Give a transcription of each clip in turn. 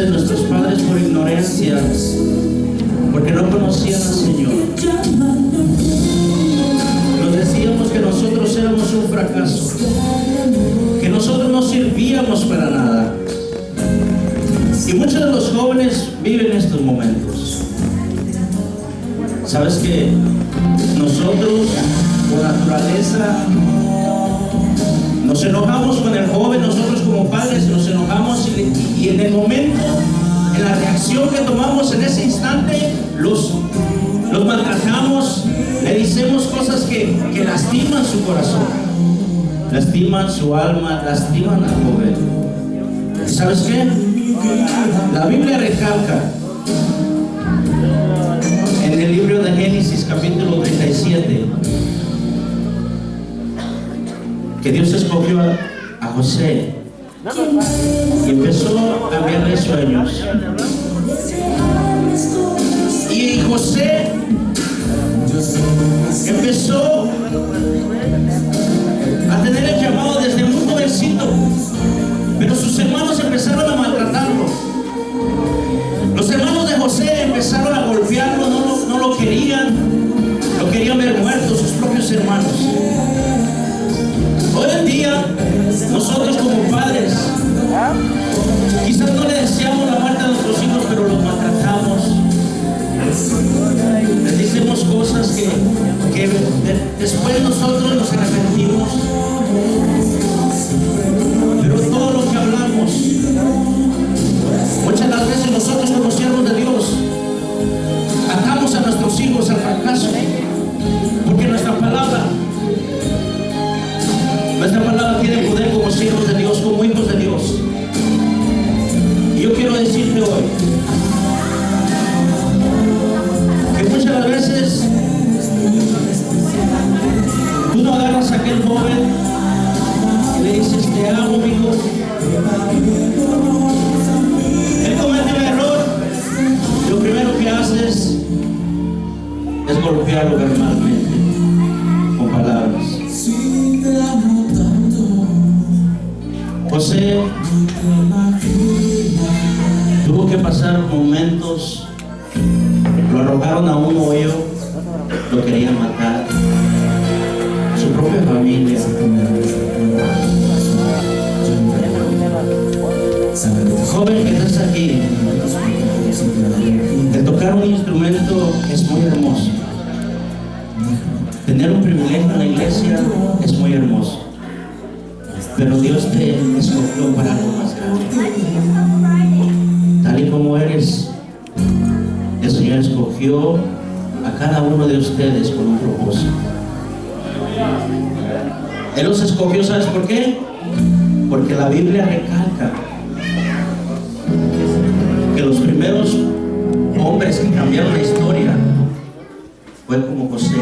veces nuestros padres por ignorancia, porque no conocían al Señor, nos decíamos que nosotros éramos un fracaso, que nosotros no servíamos para nada. Y muchos de los jóvenes viven estos momentos. Sabes que nosotros, por naturaleza, nos enojamos con el joven. Nosotros como padres nos enojamos y en el momento, en la reacción que tomamos en ese instante, los maltratamos, le decimos cosas que lastiman su corazón, lastiman su alma, lastiman al joven. ¿Sabes qué? La Biblia recalca en el libro de Génesis capítulo 37 que Dios escogió a José y empezó a enviarle sueños. Y José empezó a tener el llamado desde muy jovencito, pero sus hermanos empezaron a maltratarlo. Los hermanos de José empezaron a golpearlo, no lo querían ver muerto, sus propios hermanos. Hoy en día, nosotros como padres, quizás no le deseamos la muerte a nuestros hijos, pero los maltratamos. Les decimos cosas que después nosotros nos arrepentimos. Pero todo lo que hablamos, muchas de las veces nosotros como siervos de Dios, atamos a nuestros hijos al fracaso, porque nuestra palabra tiene poder como siervos de Dios, como hijos de Dios. Y yo quiero decirte hoy que muchas de las veces tú no agarras a aquel joven y le dices: te amo, amigo. Él comete un error, lo primero que haces es golpearlo verbalmente con palabras. José tuvo que pasar momentos, lo arrojaron a un hoyo, lo querían matar, su propia familia. Joven que estás aquí, de tocar un instrumento es muy hermoso. Tener un privilegio en la iglesia es muy hermoso. Pero Dios te escogió para algo más grande. Tal y como eres, el Señor escogió a cada uno de ustedes con un propósito. Él los escogió, ¿sabes por qué? Porque la Biblia recalca que los primeros hombres que cambiaron la historia fue como José,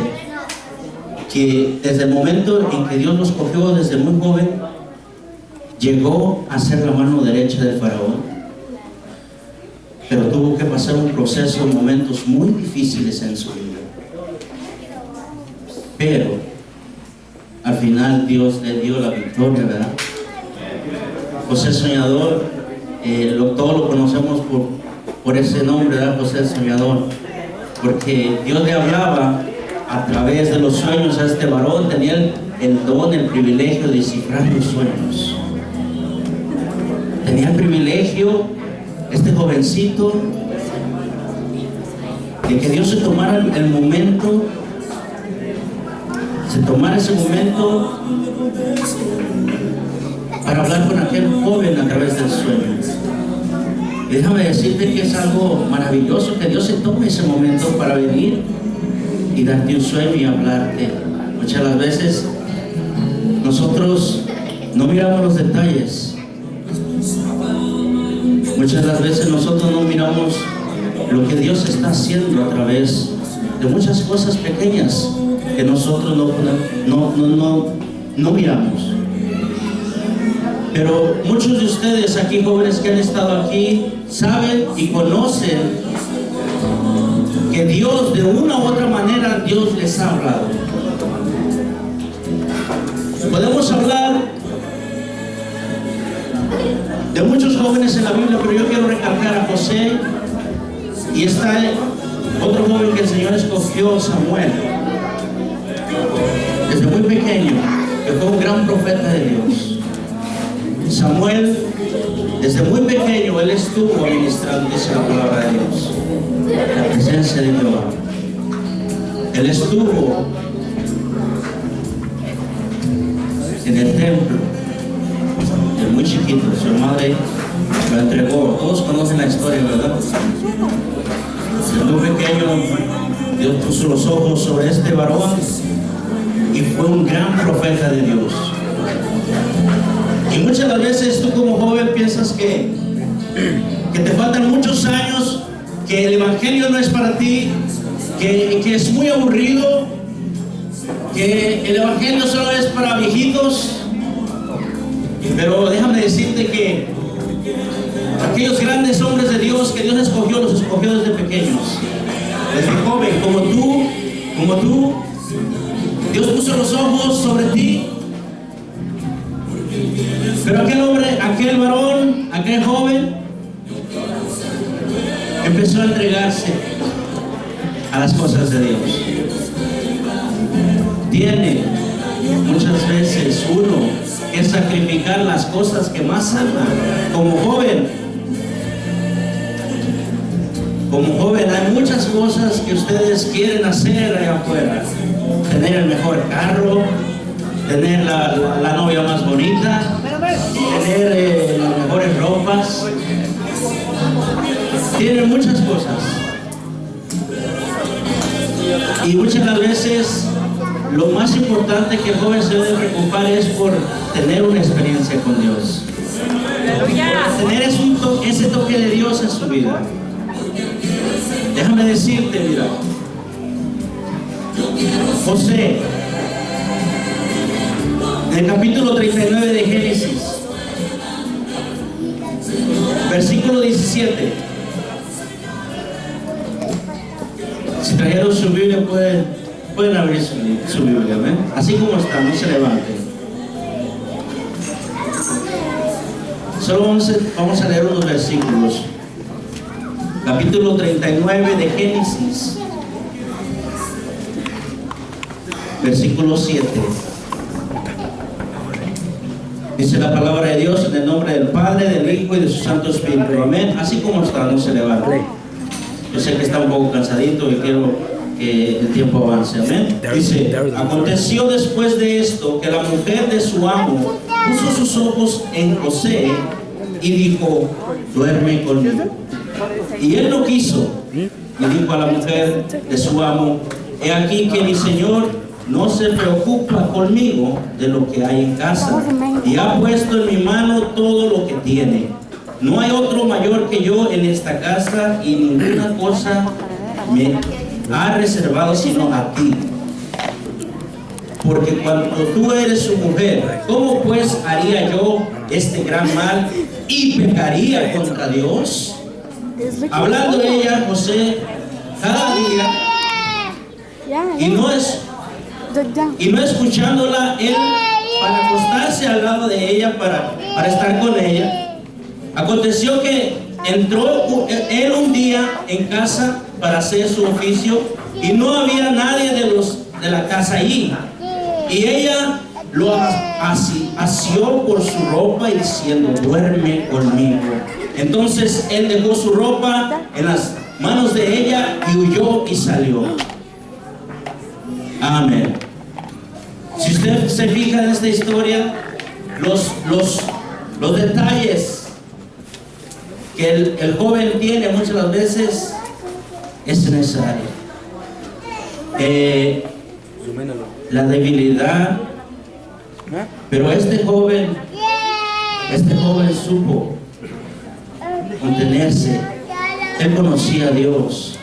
que desde el momento en que Dios los escogió desde muy joven, llegó a ser la mano derecha del faraón, pero tuvo que pasar un proceso, momentos muy difíciles en su vida. Pero al final Dios le dio la victoria, ¿verdad? José Soñador, todos lo conocemos por ese nombre, ¿verdad? José el Soñador, porque Dios le hablaba a través de los sueños a este varón. Tenía el don, el privilegio de descifrar los sueños. Tenía el privilegio, este jovencito, de que Dios se tomara el momento, ese momento para hablar con aquel joven a través del sueño. Y déjame decirte que es algo maravilloso que Dios se tome ese momento para venir y darte un sueño y hablarte. Muchas de las veces nosotros no miramos los detalles. Muchas de las veces nosotros no miramos lo que Dios está haciendo a través de muchas cosas pequeñas que nosotros no miramos. Pero muchos de ustedes aquí, jóvenes que han estado aquí, saben y conocen que Dios, de una u otra manera, Dios les ha hablado. Podemos hablar de muchos jóvenes en la Biblia, pero yo quiero recalcar a José, y está otro joven que el Señor escogió, Samuel, desde muy pequeño, que fue un gran profeta de Dios. Samuel, desde muy pequeño, él estuvo ministrando, dice la palabra de Dios, en la presencia de Jehová. Él estuvo en el templo, de muy chiquito. Su madre lo entregó. Todos conocen la historia, ¿verdad? Desde muy pequeño, Dios puso los ojos sobre este varón y fue un gran profeta de Dios. Y muchas de las veces tú como joven piensas que te faltan muchos años, que el evangelio no es para ti, que es muy aburrido, que el evangelio solo es para viejitos. Pero déjame decirte que aquellos grandes hombres de Dios que Dios escogió, los escogió desde pequeños, desde joven, como tú, Dios puso los ojos sobre ti. Pero aquel hombre, aquel varón, aquel joven empezó a entregarse a las cosas de Dios. Tiene muchas veces uno que sacrificar las cosas que más ama. Como joven hay muchas cosas que ustedes quieren hacer allá afuera. Tener el mejor carro, tener la novia más bonita, tener las mejores ropas. Tienen muchas cosas. Y muchas de las veces lo más importante que el joven se debe preocupar es por tener una experiencia con Dios. Tener ese toque de Dios en su vida. Déjame decirte, mira, José, en el capítulo 39 de Génesis, versículo 17. Si trajeron su Biblia, pueden abrir su Biblia, ¿ven? Así como está, no se levante. Solo vamos a leer unos versículos. Capítulo 39 de Génesis, versículo 7. Dice la palabra de Dios en el nombre del Padre, del Hijo y de su Santo Espíritu. Amén. Así como está, no se levante. Yo sé que está un poco cansadito y quiero que el tiempo avance. Amén. Dice: aconteció después de esto que la mujer de su amo puso sus ojos en José y dijo: duerme conmigo. Y él no quiso, y dijo a la mujer de su amo: he aquí que mi señor no se preocupa conmigo de lo que hay en casa, y ha puesto en mi mano todo lo que tiene. No hay otro mayor que yo en esta casa, y ninguna cosa me ha reservado sino a ti. Porque cuando tú eres su mujer, ¿cómo pues haría yo este gran mal y pecaría contra Dios? Hablando de ella, José, cada día, y no escuchándola, él, para acostarse al lado de ella, para estar con ella. Aconteció que entró él un día en casa para hacer su oficio, y no había nadie de la casa allí. Y ella lo asió por su ropa y diciendo: duerme conmigo. Entonces él dejó su ropa en las manos de ella y huyó y salió. Amén. Si usted se fija en esta historia, los detalles que el joven tiene muchas las veces es necesario. La debilidad, pero este joven supo contenerse. Él conocía a Dios.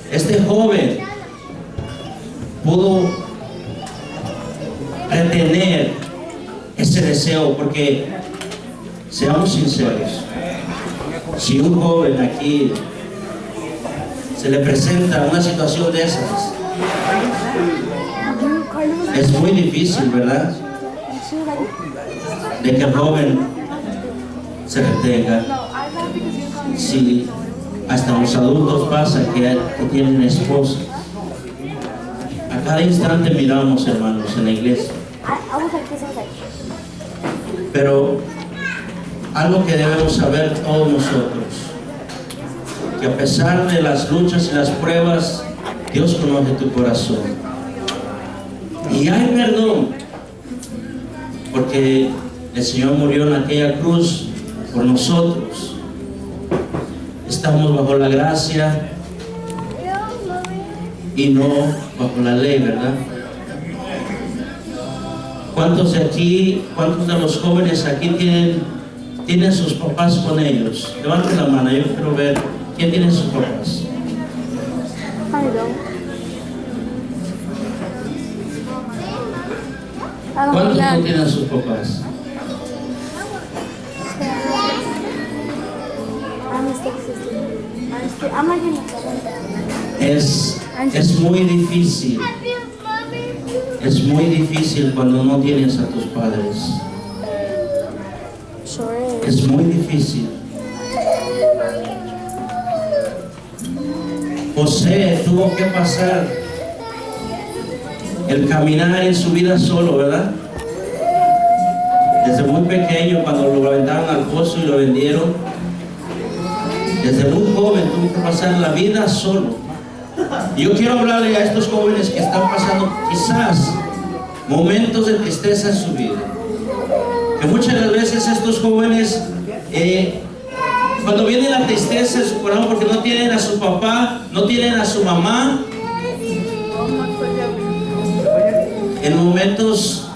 Este joven pudo retener ese deseo, porque seamos sinceros, si un joven aquí se le presenta una situación de esas, es muy difícil, ¿verdad?, de que el joven se retenga. Si hasta los adultos pasa que tienen esposa. A cada instante miramos, hermanos, en la iglesia. Pero algo que debemos saber todos nosotros, que a pesar de las luchas y las pruebas, Dios conoce tu corazón. Y hay perdón, porque el Señor murió en aquella cruz por nosotros. Estamos bajo la gracia y no bajo la ley, ¿verdad? ¿Cuántos de aquí, cuántos de los jóvenes aquí tienen sus papás con ellos? Levanten la mano, yo quiero ver quién tiene sus papás. ¿Cuántos no tienen sus papás? Es muy difícil. Es muy difícil cuando no tienes a tus padres. Es muy difícil. José tuvo que pasar el caminar en su vida solo, ¿verdad? Desde muy pequeño, cuando lo aventaron al pozo y lo vendieron, desde muy joven tuvo que pasar la vida solo. Y yo quiero hablarle a estos jóvenes que están pasando quizás momentos de tristeza en su vida. Que muchas de las veces estos jóvenes, cuando viene la tristeza en su corazón porque no tienen a su papá, no tienen a su mamá, en momentos,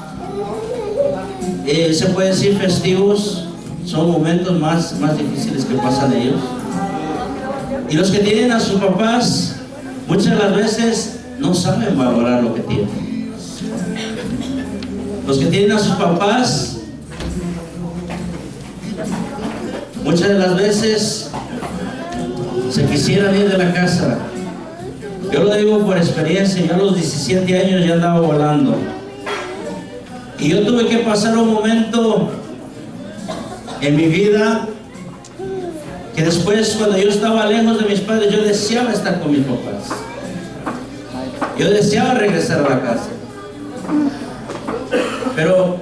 se puede decir festivos, son momentos más difíciles que pasan ellos. Y los que tienen a sus papás, muchas de las veces no saben valorar lo que tienen. Los que tienen a sus papás, muchas de las veces se quisieran ir de la casa. Yo lo digo por experiencia, yo a los 17 años ya andaba volando. Y yo tuve que pasar un momento en mi vida que después, cuando yo estaba lejos de mis padres, yo deseaba estar con mis papás. Yo deseaba regresar a la casa. Pero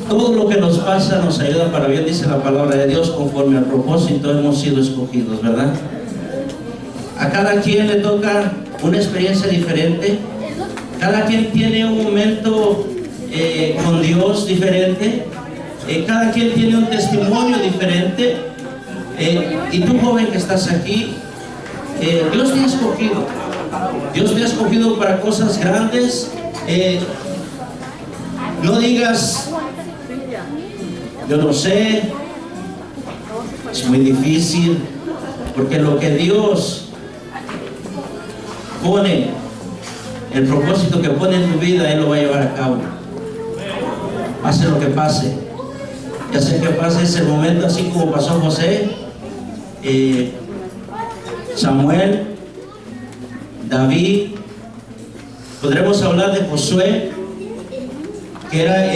todo lo que nos pasa nos ayuda para bien, dice la palabra de Dios, conforme al propósito hemos sido escogidos, ¿verdad? A cada quien le toca una experiencia diferente. Cada quien tiene un momento con Dios diferente. Cada quien tiene un testimonio diferente. Y tú, joven que estás aquí, Dios te ha escogido. Dios te ha escogido para cosas grandes. No digas, yo no sé, es muy difícil, porque lo que Dios pone, el propósito que pone en tu vida, Él lo va a llevar a cabo. Pase lo que pase. Ya sé que pase ese momento, así como pasó José, Samuel, David. Podremos hablar de Josué, que era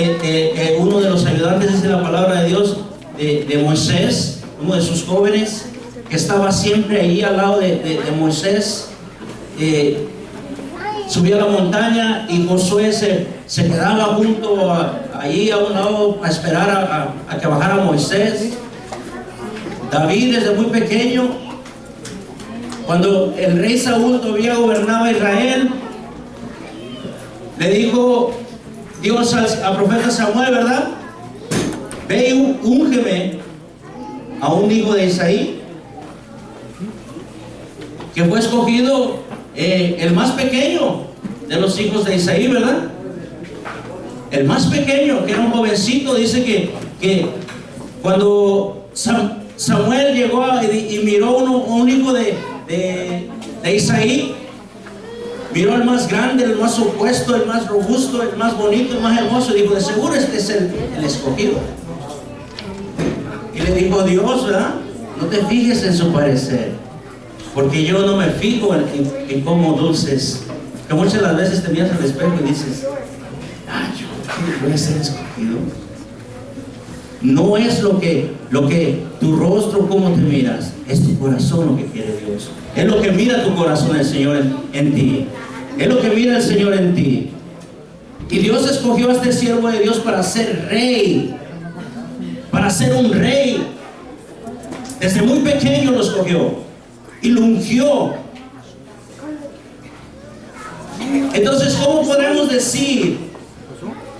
uno de los ayudantes, dice la palabra de Dios, de Moisés, uno de sus jóvenes, que estaba siempre ahí al lado de Moisés. Subía a la montaña y Josué se quedaba junto allí a un lado a esperar a que bajara Moisés. David, desde muy pequeño, cuando el rey Saúl todavía gobernaba Israel, le dijo Dios al profeta Samuel, ¿verdad? Ve y úngeme a un hijo de Isaí, que fue escogido el más pequeño de los hijos de Isaí, ¿verdad? El más pequeño, que era un jovencito. Dice que cuando Samuel llegó y miró un hijo de Isaí, miró al más grande, el más opuesto, el más robusto, el más bonito, el más hermoso, y dijo, de seguro este es el escogido. Y le dijo Dios, ¿verdad? No te fijes en su parecer, porque yo no me fijo en cómo dulces. Que muchas de las veces te miras al espejo y dices, yo voy a ser escogido. No es lo que tu rostro, cómo te miras, es tu corazón lo que quiere Dios. Es lo que mira tu corazón el Señor en ti. Es lo que mira el Señor en ti. Y Dios escogió a este siervo de Dios para ser rey, para ser un rey. Desde muy pequeño lo escogió y lo ungió. Entonces, ¿cómo podemos decir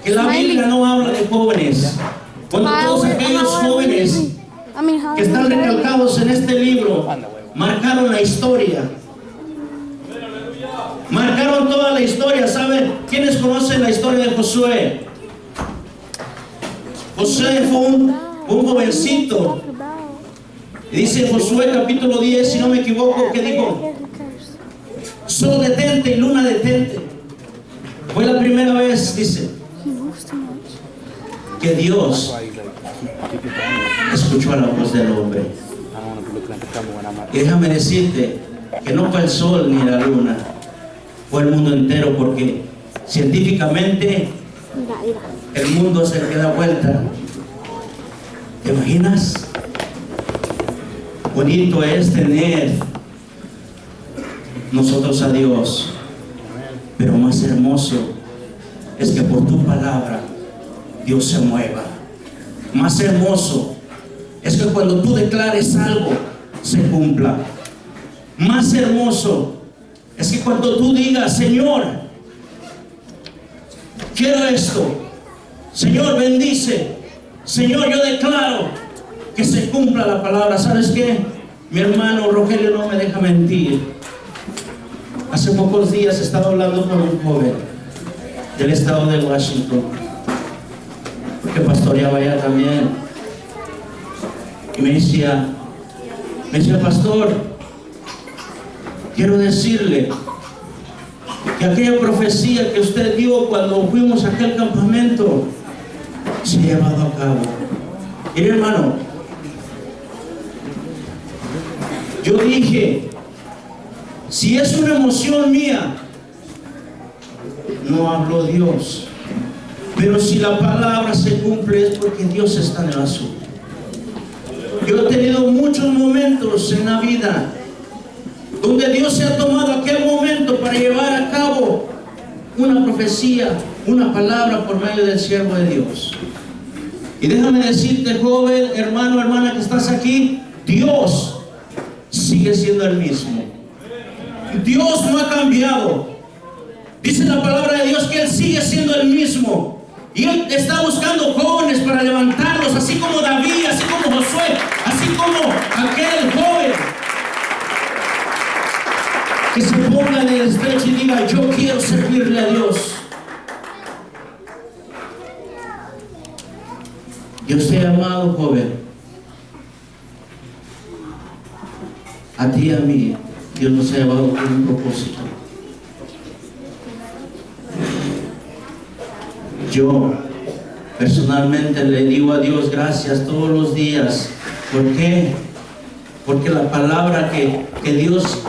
que la Biblia no habla de jóvenes? Cuando todos aquellos jóvenes que están recalcados en este libro marcaron la historia. Marcaron toda la historia. ¿Saben? ¿Quiénes conocen la historia de Josué? Josué fue un jovencito. Y dice Josué capítulo 10, si no me equivoco, que dijo: sol detente y luna detente. Fue la primera vez, dice, que Dios escuchó a la voz del hombre. Y déjame decirte que no fue el sol ni la luna, fue el mundo entero, porque científicamente el mundo es el que da vuelta. ¿Te imaginas? Bonito es tener nosotros a Dios, pero más hermoso es que por tu palabra Dios se mueva. Más hermoso es que cuando tú declares algo se cumpla. Más hermoso es que cuando tú digas: Señor, quiero esto, Señor, bendice, Señor, yo declaro que se cumpla la palabra. ¿Sabes qué? Mi hermano Rogelio no me deja mentir. Hace pocos días estaba hablando con un joven del estado de Washington, que pastoreaba allá también, y me decía: pastor, quiero decirle que aquella profecía que usted dio cuando fuimos a aquel campamento se ha llevado a cabo. Mire, hermano, yo dije: si es una emoción mía, no habló Dios. Pero si la palabra se cumple, es porque Dios está en el asunto. Yo he tenido muchos momentos en la vida donde Dios se ha tomado aquel momento para llevar a cabo una profecía, una palabra por medio del siervo de Dios. Y déjame decirte, joven, hermano, hermana que estás aquí, Dios sigue siendo el mismo. Dios no ha cambiado. Dice la palabra de Dios que Él sigue siendo el mismo. Y Él está buscando jóvenes para levantarlos, así como David, así como Josué, así como aquel joven que se ponga en el estrecho y diga: yo quiero servirle a Dios. Dios te ha amado, joven. A ti y a mí, Dios nos ha llevado con un propósito. Yo personalmente le digo a Dios gracias todos los días. ¿Por qué? Porque la palabra que Dios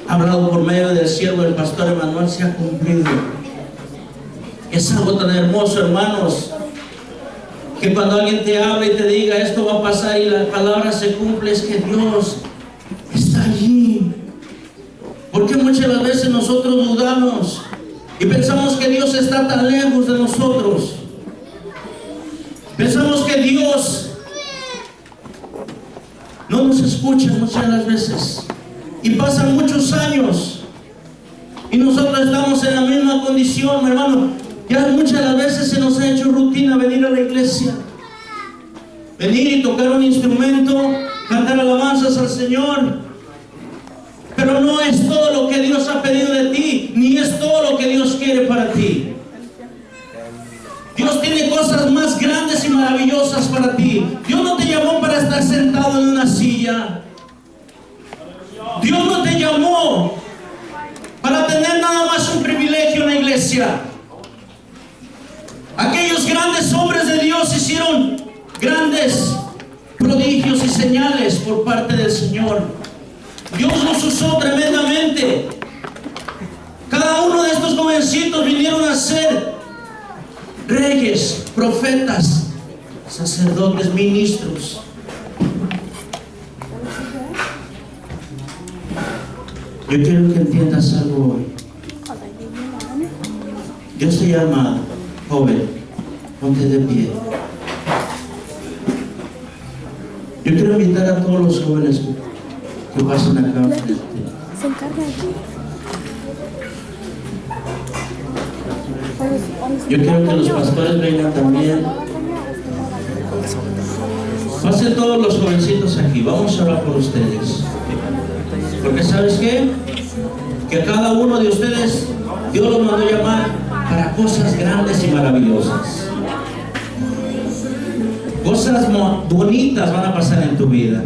ha hablado por medio del siervo del pastor Emanuel se ha cumplido. Es algo tan hermoso, hermanos, que cuando alguien te habla y te diga: esto va a pasar, y la palabra se cumple, es que Dios está allí. Porque muchas de las veces nosotros dudamos y pensamos que Dios está tan lejos de nosotros. Pensamos que Dios no nos escucha muchas de las veces. Y pasan muchos años y nosotros estamos en la misma condición, mi hermano. Ya muchas de las veces se nos ha hecho rutina venir a la iglesia, venir y tocar un instrumento, cantar alabanzas al Señor. Pero no es todo lo que Dios ha pedido de ti, ni es todo lo que Dios quiere para ti. Dios tiene cosas más grandes y maravillosas para ti. Dios no te llamó para estar sentado en una silla. Dios no te llamó para tener nada más un privilegio en la iglesia. Aquellos grandes hombres de Dios hicieron grandes prodigios y señales por parte del Señor. Dios los usó tremendamente. Cada uno de estos jovencitos vinieron a ser reyes, profetas, sacerdotes, ministros. Yo quiero que entiendas algo hoy. Dios te llama, joven, ponte de pie. Yo quiero invitar a todos los jóvenes que pasen acá enfrente. Se encarga aquí. Yo quiero que los pastores vengan también. Pasen todos los jovencitos aquí. Vamos a orar por ustedes. Porque ¿sabes qué? Que a cada uno de ustedes Dios los mandó llamar para cosas grandes y maravillosas. Cosas bonitas van a pasar en tu vida.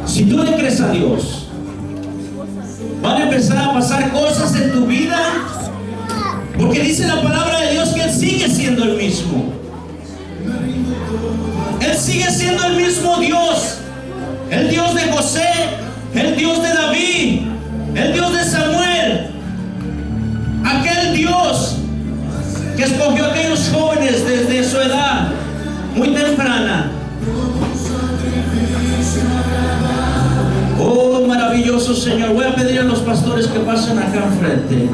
Si tú le crees a Dios, van a empezar a pasar cosas en tu vida, porque dice la palabra de Dios que Él sigue siendo el mismo. Él sigue siendo el mismo Dios. El Dios de José, el Dios de David, el Dios de Samuel. Aquel Dios que escogió a aquellos jóvenes desde su edad muy temprana. Oh, maravilloso Señor. Voy a pedir a los pastores que pasen acá enfrente.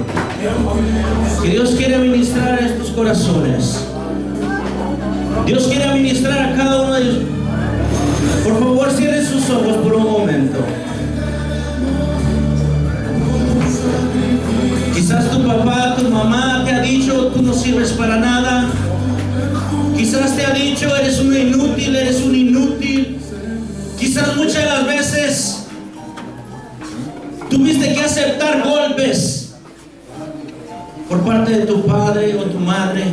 Que Dios quiere ministrar a estos corazones. Dios quiere ministrar a cada uno de ellos. Por favor, cierren sus ojos por un momento. Quizás tu papá, tu mamá te ha dicho, tú no sirves para nada. Quizás te ha dicho, eres un inútil, eres un inútil. Quizás muchas de las veces tuviste que aceptar golpes por parte de tu padre o tu madre.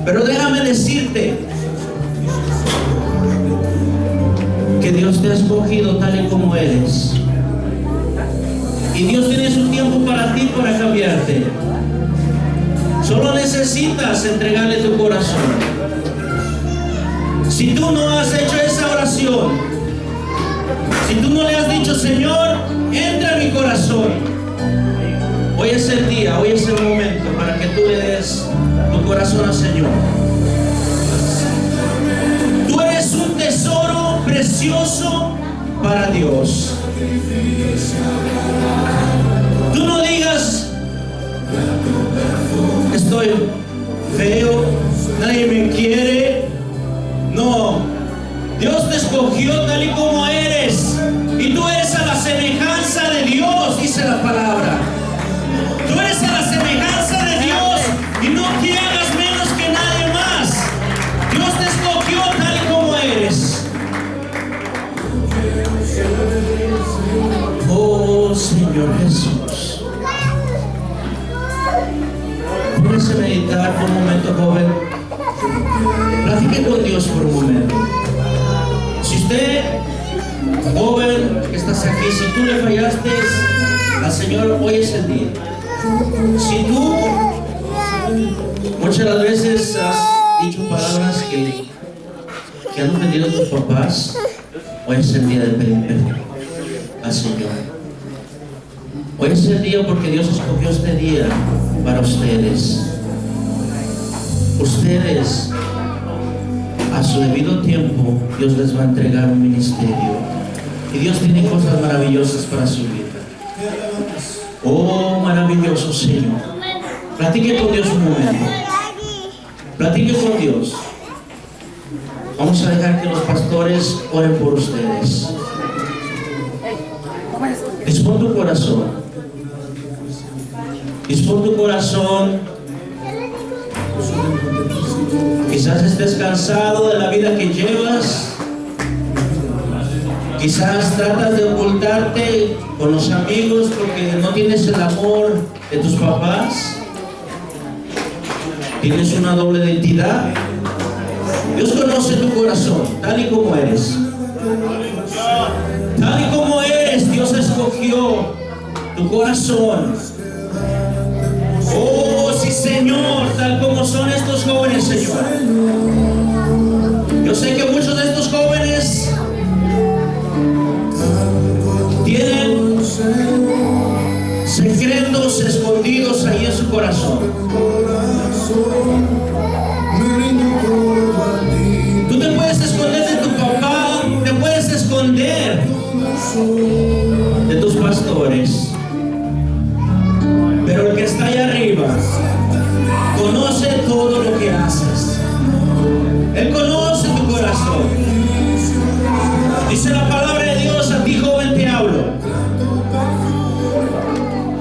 Pero déjame decirte que Dios te ha escogido tal y como eres. Y Dios tiene su tiempo para ti, para cambiarte. Solo necesitas entregarle tu corazón. Si tú no has hecho esa oración, si tú no le has dicho, Señor, entra en mi corazón, hoy es el día, hoy es el momento para que tú le des tu corazón al Señor. Tú eres un tesoro precioso para Dios. Tú no digas, estoy feo, nadie me quiere. No, Dios te escogió tal y como eres, y tú eres a la semejanza de Dios, dice la palabra. Tú eres a la semejanza de Dios y no te hagas menos que nadie más. Dios te escogió tal y como eres. Oh Señor Jesús. Puedes meditar por un momento, joven. Platique con Dios por un momento. Si usted, joven, que estás aquí, si tú le fallaste al Señor, hoy es el día. Si tú muchas de las veces has dicho palabras que han ofendido a tus papás, hoy es el día de pedir al Señor. Hoy es el día porque Dios escogió este día para ustedes. Ustedes, a su debido tiempo, Dios les va a entregar un ministerio. Y Dios tiene cosas maravillosas para su vida. Oh, maravilloso Señor. Platique con Dios un momento. Platique con Dios. Vamos a dejar que los pastores oren por ustedes. Dispón tu corazón. Dispón tu corazón. Quizás estés cansado de la vida que llevas. Quizás tratas de ocultarte con los amigos porque no tienes el amor de tus papás. Tienes una doble identidad. Dios conoce tu corazón, tal y como eres. Tal y como eres, Dios escogió tu corazón. Oh, sí, Señor, tal como son estos jóvenes, Señor. Yo sé que muchos de estos jóvenes tienen secretos escondidos ahí en su corazón. prueba. Conoce todo lo que haces. Él conoce tu corazón. Dice la palabra de Dios, a ti joven te hablo,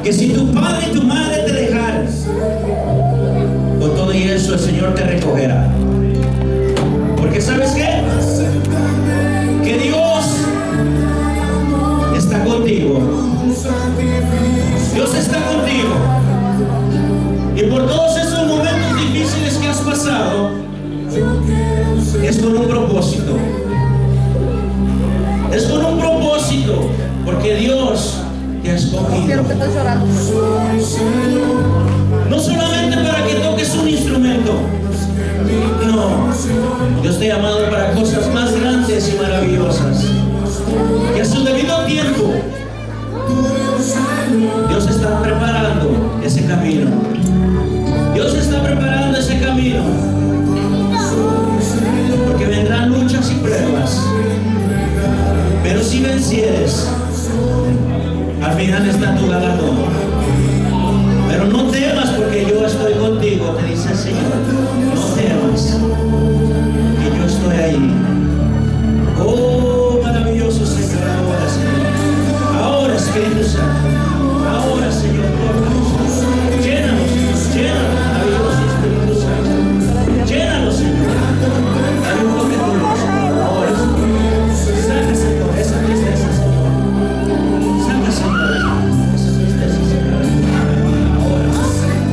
que si tu padre y tu madre te dejaran, con todo y eso el Señor te recogerá. Porque ¿sabes qué? Que Dios está contigo. Dios está contigo. Y por todos esos momentos difíciles que has pasado, es con un propósito. Es con un propósito, porque Dios te ha escogido. No solamente para que toques un instrumento. No, Dios te ha llamado para cosas más grandes y maravillosas. Y a su debido tiempo, Dios está preparando ese camino. Dios está preparando ese camino. Porque vendrán luchas y pruebas. Pero si vencieres, al final está tu galardón. Pero no temas, porque yo estoy contigo, te dice el Señor. No temas, que yo estoy ahí. Oh, maravilloso Señor, ahora Señor. Ahora Espíritu Santo. Ahora Señor, llénanos, llénanos, maravilloso Espíritu Santo. Llénanos, Señor. Dale un toque tuyo, Señor. Ahora Señor. Saca, Señor, esa tristeza, Señor. Saca, Señor, esa tristeza, Señor. Ahora, Señor.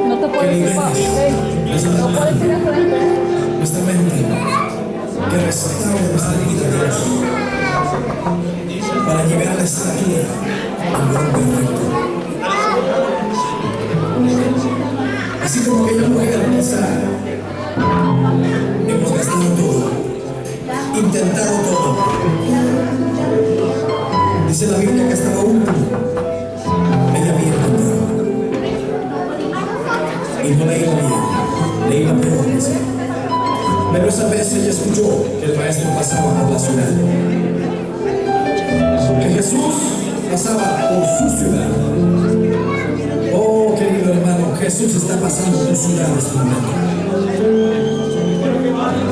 No te puedes ir para no puedes ir a frente. Nuestra mente, que restaure nuestra dignidad para llegar a la estatura del hombre perfecto. Así como aquella mujer que iglesia. Pero esa vez ella escuchó que el maestro pasaba por la ciudad. Que Jesús pasaba por su ciudad. Oh, querido hermano, Jesús está pasando por tu ciudad en este momento.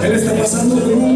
Él está pasando por un